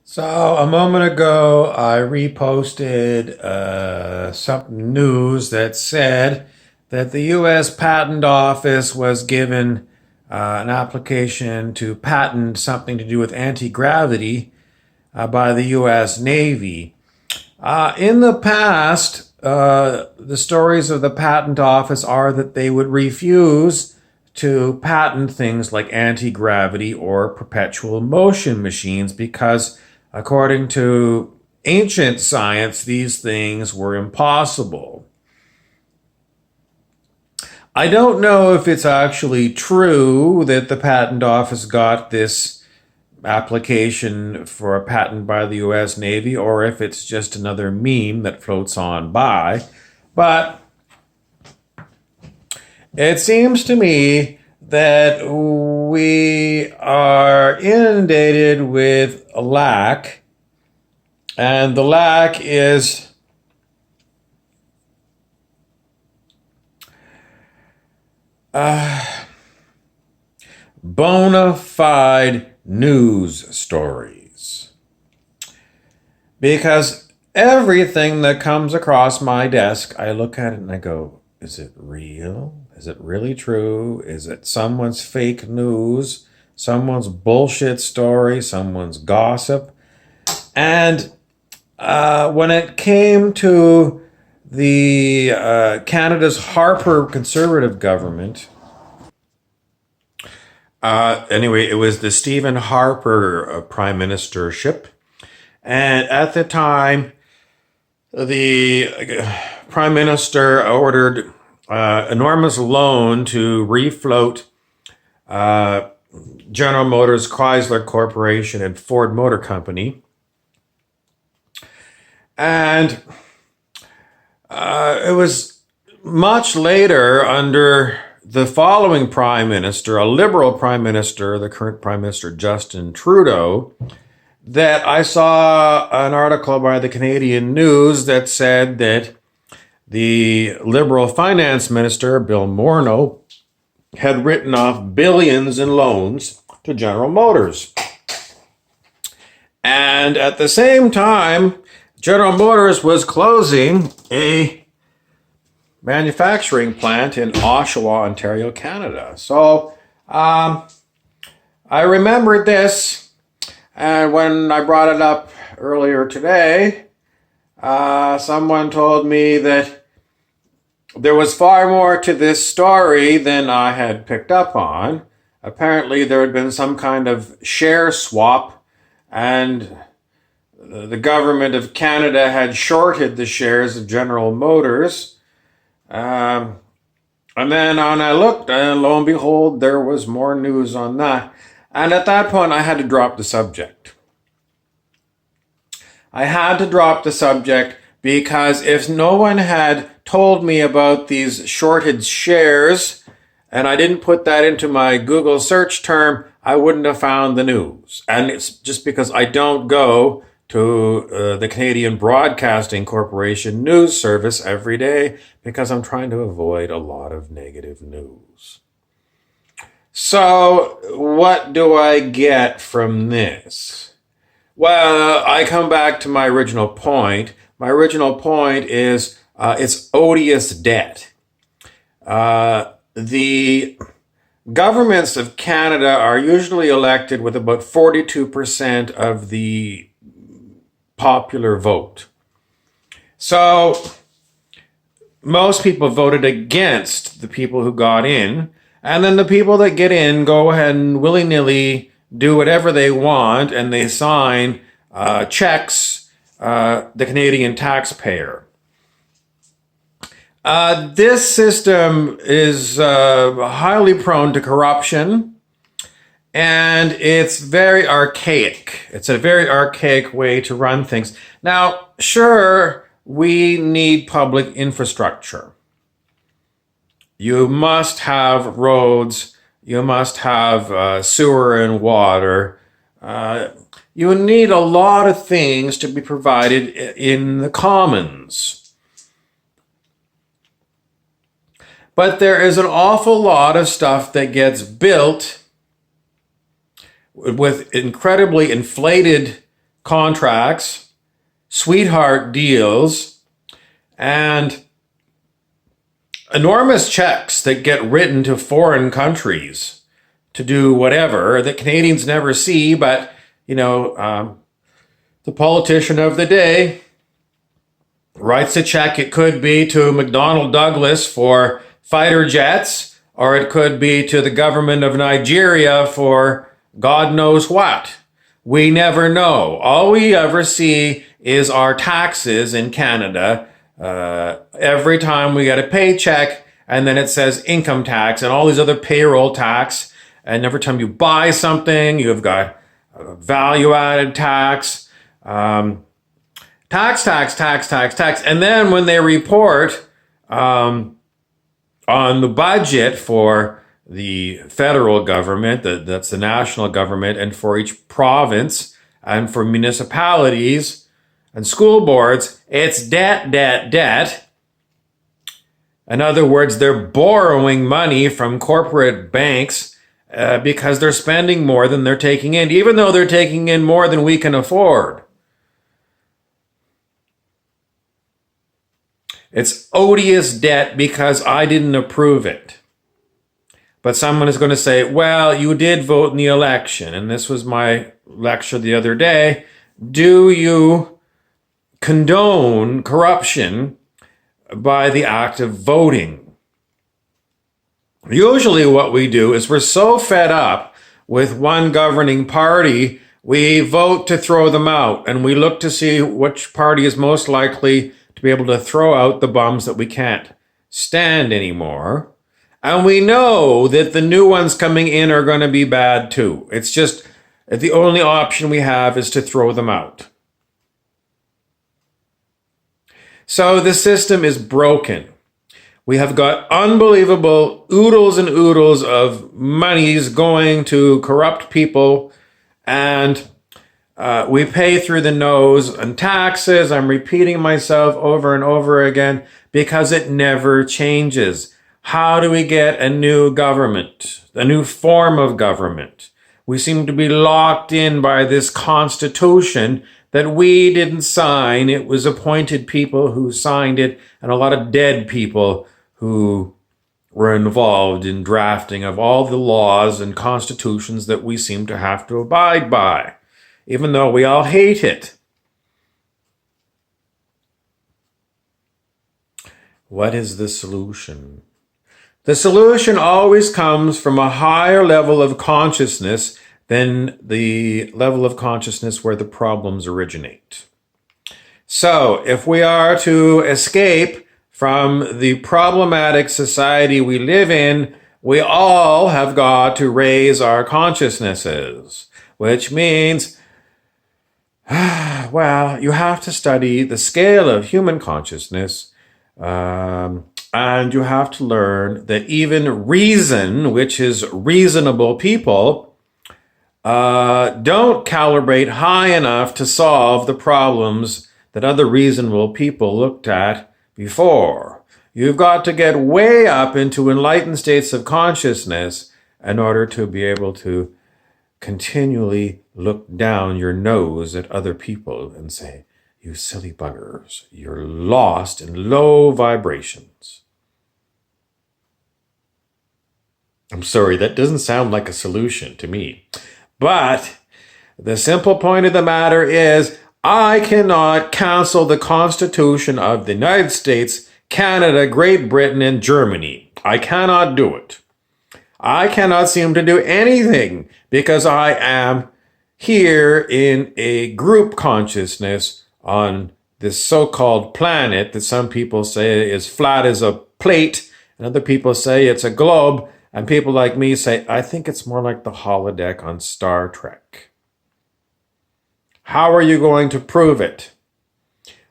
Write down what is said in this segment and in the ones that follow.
So a moment ago, I reposted some news that said that the U.S. Patent Office was given an application to patent something to do with anti-gravity by the U.S. Navy. In the past, the stories of the Patent Office are that they would refuse to patent things like anti gravity or perpetual motion machines because, according to ancient science, these things were impossible. I don't know if it's actually true that the Patent Office got this application for a patent by the US Navy or if it's just another meme that floats on by. But it seems to me that we are inundated with a lack, and the lack is bona fide news stories. Because everything that comes across my desk, I look at it and I go, is it real? Is it really true? Is it someone's fake news? Someone's bullshit story? Someone's gossip? And when it came to the Canada's Harper Conservative government, anyway, it was the Stephen Harper prime ministership. And at the time, the prime minister ordered enormous loan to refloat General Motors, Chrysler Corporation, and Ford Motor Company. And it was much later, under the following prime minister, a liberal prime minister, the current prime minister Justin Trudeau, that I saw an article by the Canadian News that said that the Liberal finance minister, Bill Morneau, had written off billions in loans to General Motors. And at the same time, General Motors was closing a manufacturing plant in Oshawa, Ontario, Canada. So I remembered this, and when I brought it up earlier today, someone told me that there was far more to this story than I had picked up on. Apparently, there had been some kind of share swap, and the government of Canada had shorted the shares of General Motors. And then on I looked, and lo and behold, there was more news on that. And at that point, I had to drop the subject. I had to drop the subject because if no one had told me about these shorted shares and I didn't put that into my Google search term, I wouldn't have found the news. And it's just because I don't go to the Canadian Broadcasting Corporation news service every day because I'm trying to avoid a lot of negative news. So, what do I get from this? Well, I come back to my original point. My original point is it's odious debt. The governments of Canada are usually elected with about 42% of the popular vote. So most people voted against the people who got in, and then the people that get in go ahead and willy-nilly do whatever they want, and they sign checks, the Canadian taxpayer. This system is highly prone to corruption, and it's very archaic. It's a very archaic way to run things. Now, sure, we need public infrastructure. You must have roads. You must have sewer and water. You need a lot of things to be provided in the commons. But there is an awful lot of stuff that gets built with incredibly inflated contracts, sweetheart deals, and enormous checks that get written to foreign countries to do whatever that Canadians never see, but, the politician of the day writes a check. It could be to McDonnell Douglas for fighter jets, or it could be to the government of Nigeria for God knows what. We never know. All we ever see is our taxes in Canada. Every time we get a paycheck, and then it says income tax and all these other payroll tax. And every time you buy something, you've got value-added tax, tax. And then when they report on the budget for the federal government, that's the national government, and for each province and for municipalities and school boards, it's debt. In other words, they're borrowing money from corporate banks because they're spending more than they're taking in, even though they're taking in more than we can afford. It's odious debt because I didn't approve it. But someone is going to say, well, you did vote in the election. And this was my lecture the other day. Do you condone corruption by the act of voting? Usually what we do is we're so fed up with one governing party, we vote to throw them out. And we look to see which party is most likely to be able to throw out the bums that we can't stand anymore. And we know that the new ones coming in are going to be bad too. It's just the only option we have is to throw them out. So the system is broken. We have got unbelievable oodles and oodles of monies going to corrupt people, and we pay through the nose on taxes. I'm repeating myself over and over again because it never changes. How do we get a new government, a new form of government? We seem to be locked in by this constitution that we didn't sign. It was appointed people who signed it, and a lot of dead people who were involved in drafting of all the laws and constitutions that we seem to have to abide by, even though we all hate it. What is the solution? The solution always comes from a higher level of consciousness than the level of consciousness where the problems originate. So, if we are to escape from the problematic society we live in, we all have got to raise our consciousnesses, which means, well, you have to study the scale of human consciousness, and you have to learn that even reason, which is reasonable people, don't calibrate high enough to solve the problems that other reasonable people looked at before. You've got to get way up into enlightened states of consciousness in order to be able to continually look down your nose at other people and say, you silly buggers, you're lost in low vibrations. I'm sorry, that doesn't sound like a solution to me. But the simple point of the matter is, I cannot cancel the Constitution of the United States, Canada, Great Britain, and Germany. I cannot do it. I cannot seem to do anything because I am here in a group consciousness on this so-called planet that some people say is flat as a plate, and other people say it's a globe, and people like me say, I think it's more like the holodeck on Star Trek. How are you going to prove it?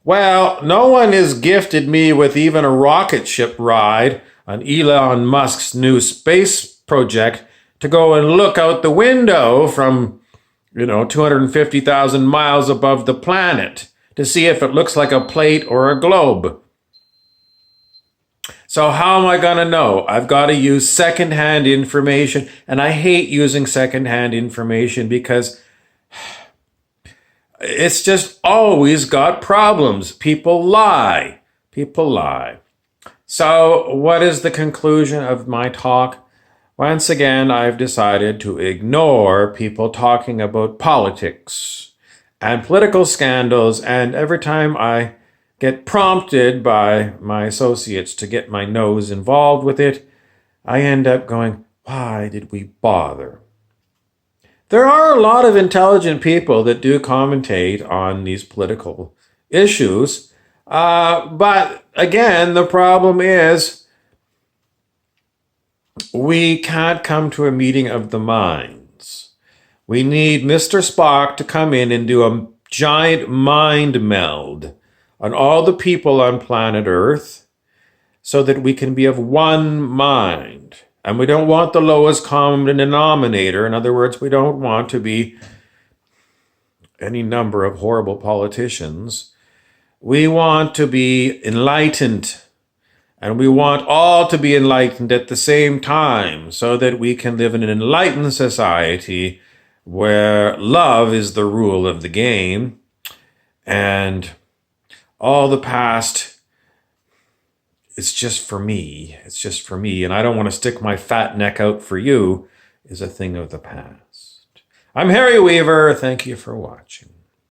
Well, no one has gifted me with even a rocket ship ride on Elon Musk's new space project to go and look out the window from, 250,000 miles above the planet to see if it looks like a plate or a globe. So how am I going to know? I've got to use secondhand information, and I hate using secondhand information because It's just always got problems. People lie. People lie. So, what is the conclusion of my talk? Once again, I've decided to ignore people talking about politics and political scandals, and every time I get prompted by my associates to get my nose involved with it, I end up going, why did we bother? There are a lot of intelligent people that do commentate on these political issues, but again, the problem is we can't come to a meeting of the minds. We need Mr. Spock to come in and do a giant mind meld on all the people on planet Earth so that we can be of one mind. And we don't want the lowest common denominator. In other words, we don't want to be any number of horrible politicians. We want to be enlightened. And we want all to be enlightened at the same time so that we can live in an enlightened society where love is the rule of the game and all the past, it's just for me. It's just for me. And I don't want to stick my fat neck out for you is a thing of the past. I'm Harry Weaver. Thank you for watching.